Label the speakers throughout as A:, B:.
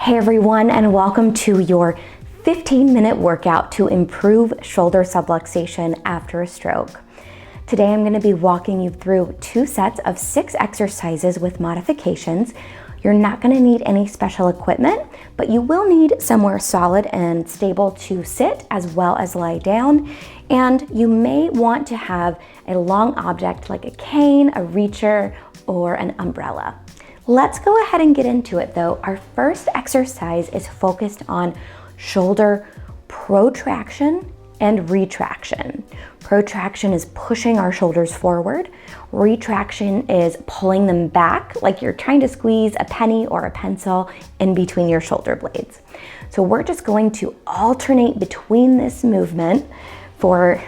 A: Hey everyone, and welcome to your 15-minute workout to improve shoulder subluxation after a stroke. Today I'm going to be walking you through 2 sets of 6 exercises with modifications. You're not going to need any special equipment, but you will need somewhere solid and stable to sit as well as lie down. And you may want to have a long object like a cane, a reacher, or an umbrella. Let's go ahead and get into it though. Our first exercise is focused on shoulder protraction and retraction. Protraction is pushing our shoulders forward. Retraction is pulling them back, like you're trying to squeeze a penny or a pencil in between your shoulder blades. So we're just going to alternate between this movement for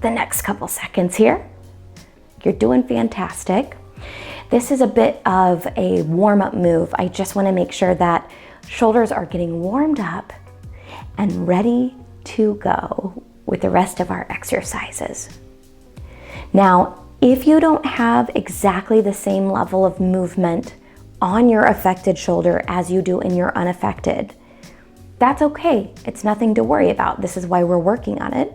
A: the next couple seconds here. You're doing fantastic. This is a bit of a warm-up move. I just want to make sure that shoulders are getting warmed up and ready to go with the rest of our exercises. Now, if you don't have exactly the same level of movement on your affected shoulder as you do in your unaffected, that's okay. It's nothing to worry about. This is why we're working on it.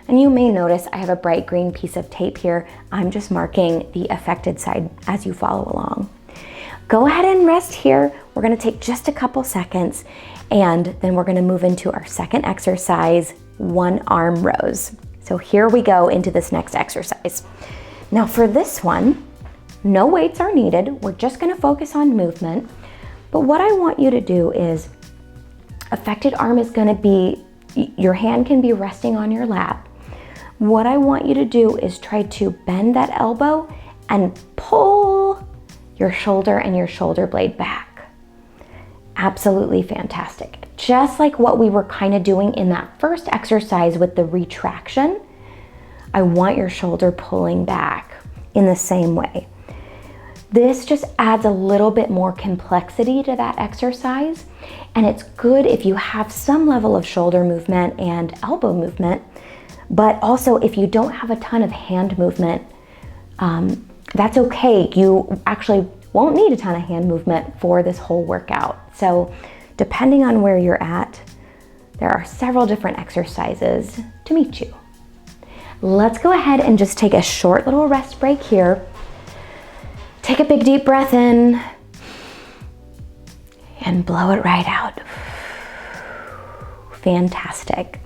A: And you may notice I have a bright green piece of tape here. I'm just marking the affected side as you follow along. Go ahead and rest here. We're gonna take just a couple seconds and then we're gonna move into our second exercise, 1-arm rows. So here we go into this next exercise. Now for this one, no weights are needed. We're just gonna focus on movement. But what I want you to do is, affected arm is gonna be, your hand can be resting on your lap. What I want you to do is try to bend that elbow and pull your shoulder and your shoulder blade back. Absolutely fantastic. Just like what we were kind of doing in that first exercise with the retraction, I want your shoulder pulling back in the same way. This just adds a little bit more complexity to that exercise, and it's good if you have some level of shoulder movement and elbow movement, but also if you don't have a ton of hand movement, that's okay. You actually won't need a ton of hand movement for this whole workout. So depending on where you're at, there are several different exercises to meet you. Let's go ahead and just take a short little rest break here. Take a big deep breath in and blow it right out. Fantastic.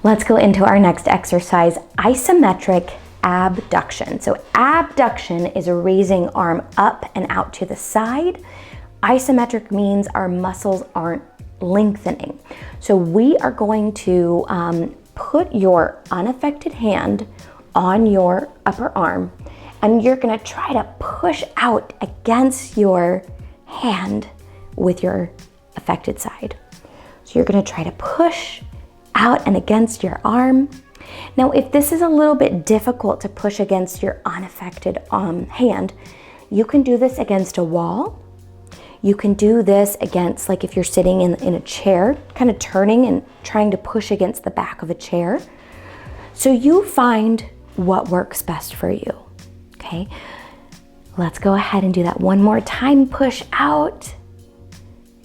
A: Let's go into our next exercise, isometric abduction. So abduction is raising arm up and out to the side. Isometric means our muscles aren't lengthening. So we are going to put your unaffected hand on your upper arm, and you're gonna try to push out against your hand with your affected side. So you're gonna try to push out and against your arm. Now, if this is a little bit difficult to push against your unaffected hand, you can do this against a wall. You can do this against, like if you're sitting in a chair, kind of turning and trying to push against the back of a chair. So you find what works best for you. Okay, let's go ahead and do that one more time. Push out.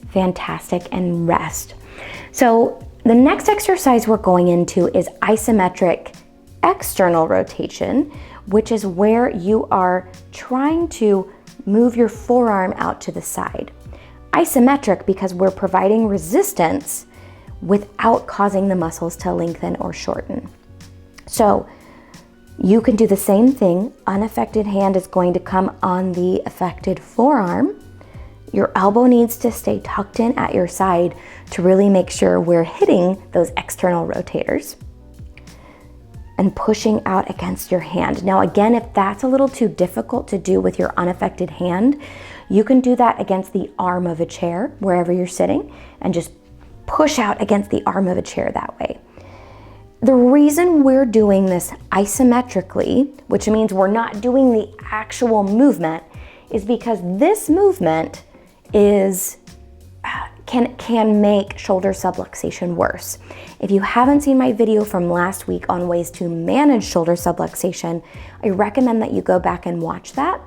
A: Fantastic, and rest. So the next exercise we're going into is isometric external rotation, which is where you are trying to move your forearm out to the side. Isometric because we're providing resistance without causing the muscles to lengthen or shorten. So you can do the same thing. Unaffected hand is going to come on the affected forearm. Your elbow needs to stay tucked in at your side to really make sure we're hitting those external rotators and pushing out against your hand. Now again, if that's a little too difficult to do with your unaffected hand, you can do that against the arm of a chair, wherever you're sitting, and just push out against the arm of a chair that way. The reason we're doing this isometrically, which means we're not doing the actual movement, is because this movement can make shoulder subluxation worse. If you haven't seen my video from last week on ways to manage shoulder subluxation, I recommend that you go back and watch that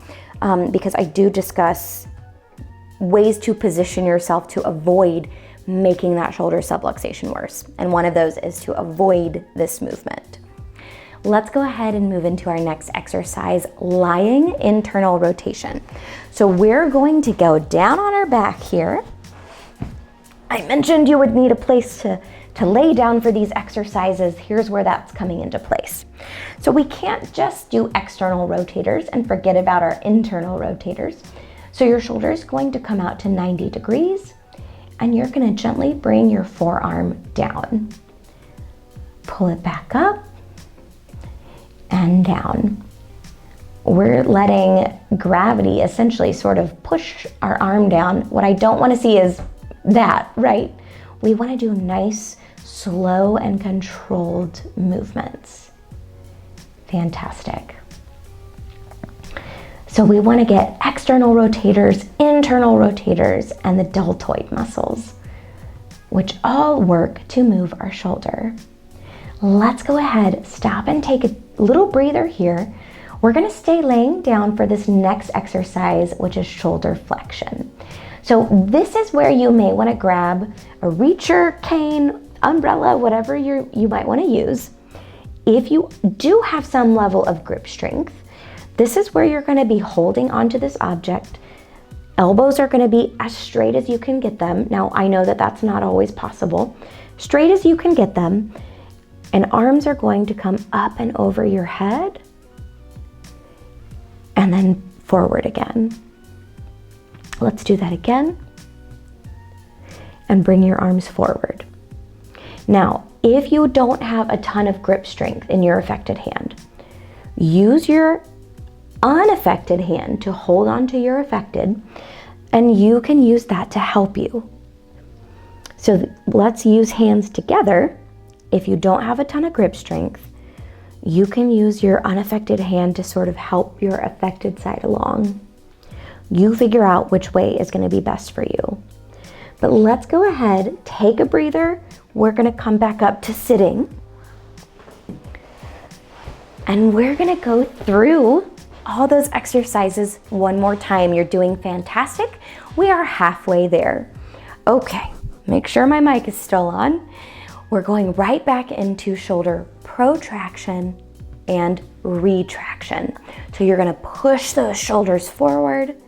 A: because I do discuss ways to position yourself to avoid making that shoulder subluxation worse. And one of those is to avoid this movement. Let's go ahead and move into our next exercise, lying internal rotation. So we're going to go down on our back here. I mentioned you would need a place to lay down for these exercises. Here's where that's coming into place. So we can't just do external rotators and forget about our internal rotators. So your shoulder is going to come out to 90 degrees and you're going to gently bring your forearm down. Pull it back up and down. We're letting gravity essentially sort of push our arm down. What I don't want to see is that, right? We want to do nice, slow, and controlled movements. Fantastic. So we want to get external rotators, internal rotators, and the deltoid muscles, which all work to move our shoulder. Let's go ahead, stop and take a little breather here. We're going to stay laying down for this next exercise, which is shoulder flexion. So this is where you may want to grab a reacher, cane, umbrella, whatever you might want to use. If you do have some level of grip strength, this is where you're going to be holding onto this object. Elbows are going to be as straight as you can get them. Now, I know that that's not always possible. Straight as you can get them. And arms are going to come up and over your head and then forward again. Let's do that again. And bring your arms forward. Now, if you don't have a ton of grip strength in your affected hand, use your unaffected hand to hold on to your affected, and you can use that to help you. So let's use hands together. If you don't have a ton of grip strength, you can use your unaffected hand to sort of help your affected side along. You figure out which way is going to be best for you. But let's go ahead, take a breather. We're going to come back up to sitting. And we're going to go through all those exercises one more time. You're doing fantastic. We are halfway there. Okay, make sure my mic is still on. We're going right back into shoulder protraction and retraction. So you're going to push those shoulders forward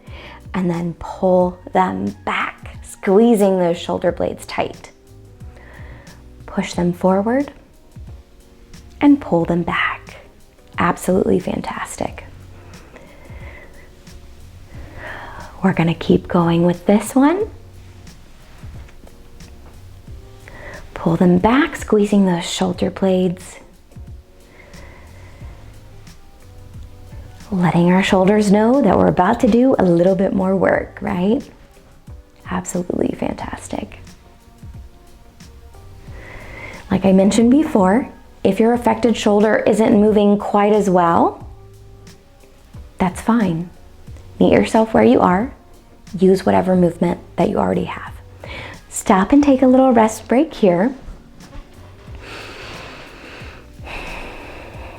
A: and then pull them back, squeezing those shoulder blades tight. Push them forward and pull them back. Absolutely fantastic. We're going to keep going with this one. Pull them back, squeezing those shoulder blades. Letting our shoulders know that we're about to do a little bit more work, right? Absolutely fantastic. Like I mentioned before, if your affected shoulder isn't moving quite as well, that's fine. Meet yourself where you are. Use whatever movement that you already have. Stop and take a little rest break here.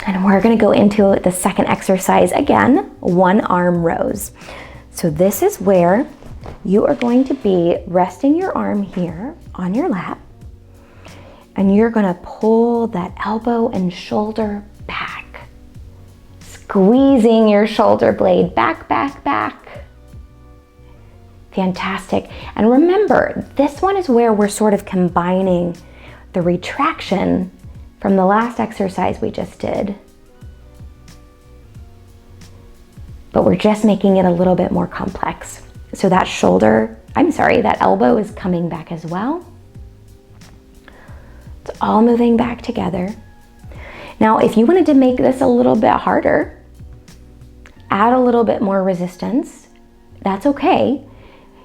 A: And we're going to go into the second exercise again, one arm rows. So this is where you are going to be resting your arm here on your lap. And you're going to pull that elbow and shoulder back, squeezing your shoulder blade back, back, back. Fantastic. And remember, this one is where we're sort of combining the retraction from the last exercise we just did. But we're just making it a little bit more complex. So that that elbow is coming back as well. It's all moving back together. Now, if you wanted to make this a little bit harder, add a little bit more resistance, that's okay.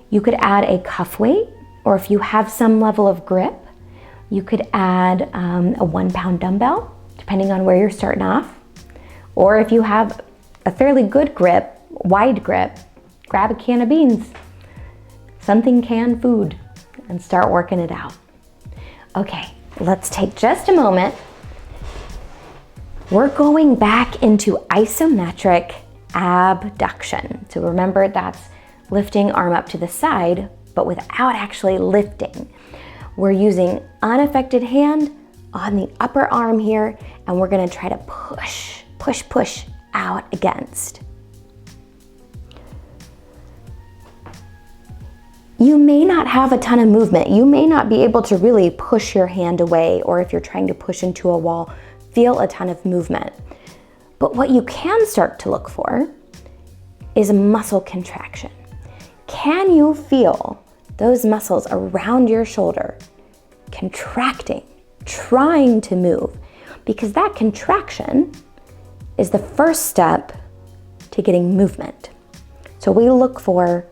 A: You could add a cuff weight, or if you have some level of grip, you could add a 1 pound dumbbell, depending on where you're starting off. Or if you have a fairly good grip, wide grip, grab a can of beans, something canned food, and start working it out. Okay, let's take just a moment. We're going back into isometric abduction. So remember, that's lifting arm up to the side, but without actually lifting. We're using unaffected hand on the upper arm here, and we're gonna try to push, push, push out against. You may not have a ton of movement. You may not be able to really push your hand away, or if you're trying to push into a wall, feel a ton of movement. But what you can start to look for is muscle contraction. Can you feel those muscles around your shoulder contracting, trying to move? Because that contraction is the first step to getting movement. So we look for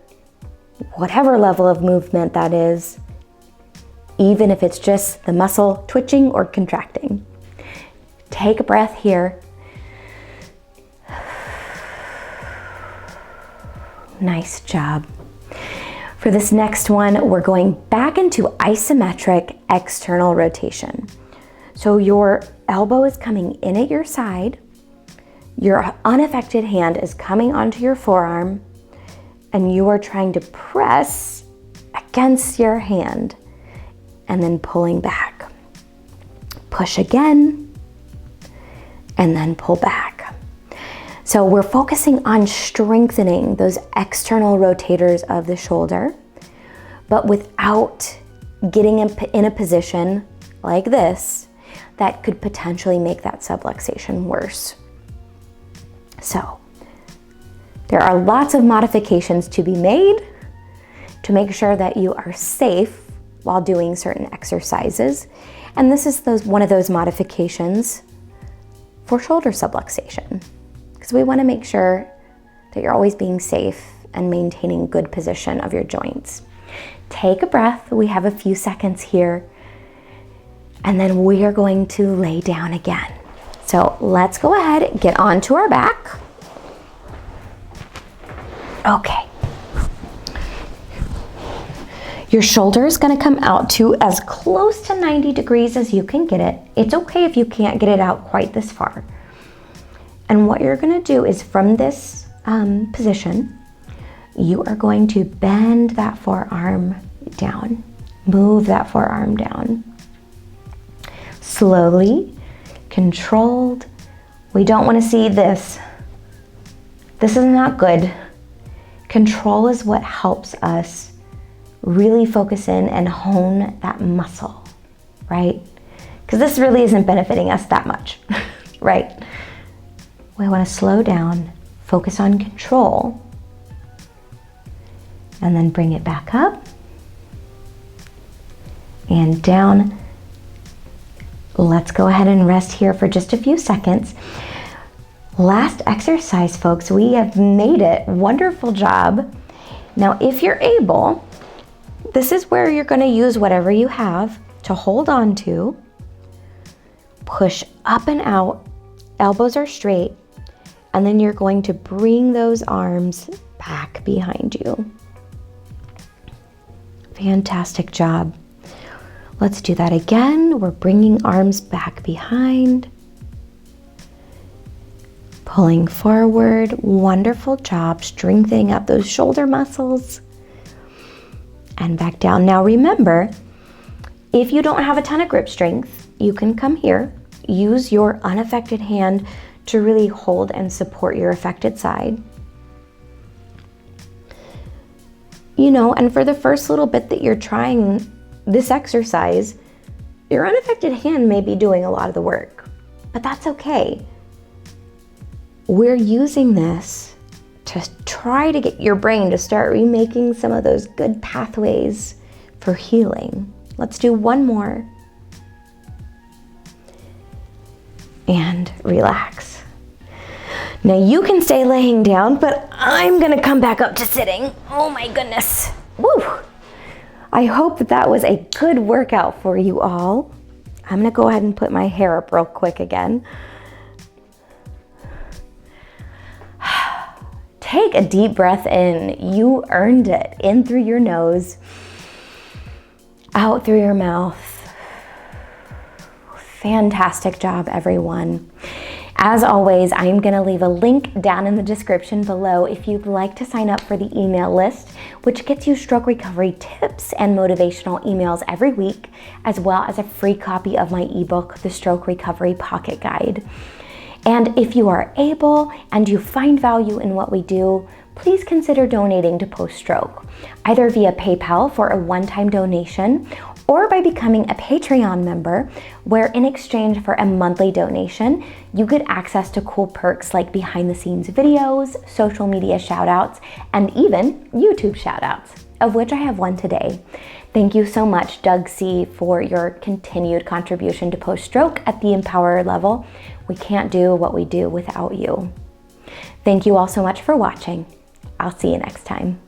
A: whatever level of movement that is, even if it's just the muscle twitching or contracting. Take a breath here. Nice job. For this next one, we're going back into isometric external rotation. So your elbow is coming in at your side, your unaffected hand is coming onto your forearm, and you are trying to press against your hand and then pulling back. Push again, and then pull back. So we're focusing on strengthening those external rotators of the shoulder, but without getting in a position like this that could potentially make that subluxation worse. So there are lots of modifications to be made to make sure that you are safe while doing certain exercises. And this is one of those modifications for shoulder subluxation, because we want to make sure that you're always being safe and maintaining good position of your joints. Take a breath. We have a few seconds here, and then we are going to lay down again. So let's go ahead, get onto our back. Okay. Your shoulder is going to come out to as close to 90 degrees as you can get it. It's okay if you can't get it out quite this far. And what you're going to do is from this position, you are going to bend that forearm down, move that forearm down. Slowly, controlled. We don't want to see this. This is not good. Control is what helps us really focus in and hone that muscle, right? Because this really isn't benefiting us that much, right? We want to slow down, focus on control, and then bring it back up and down. Let's go ahead and rest here for just a few seconds. Last exercise, folks. We have made it. Wonderful job. Now, if you're able, this is where you're going to use whatever you have to hold on to. Push up and out. Elbows are straight. And then you're going to bring those arms back behind you. Fantastic job. Let's do that again. We're bringing arms back behind. Pulling forward. Wonderful job strengthening up those shoulder muscles. And back down. Now remember, if you don't have a ton of grip strength, you can come here. Use your unaffected hand to really hold and support your affected side. You know, and for the first little bit that you're trying this exercise, your unaffected hand may be doing a lot of the work, but that's okay. We're using this to try to get your brain to start remaking some of those good pathways for healing. Let's do one more. And relax. Now you can stay laying down, but I'm gonna come back up to sitting. Oh my goodness. Woo! I hope that was a good workout for you all. I'm gonna go ahead and put my hair up real quick again. Take a deep breath in. You earned it. In through your nose, out through your mouth. Fantastic job, everyone. As always, I'm gonna leave a link down in the description below if you'd like to sign up for the email list which gets you stroke recovery tips and motivational emails every week, as well as a free copy of my ebook, The Stroke Recovery Pocket Guide. And if you are able and you find value in what we do, please consider donating to Post Stroke, either via PayPal for a one-time donation or by becoming a Patreon member, where in exchange for a monthly donation, you get access to cool perks like behind-the-scenes videos, social media shoutouts, and even YouTube shoutouts, of which I have one today. Thank you so much, Doug C., for your continued contribution to Post Stroke at the Empowerer level. We can't do what we do without you. Thank you all so much for watching. I'll see you next time.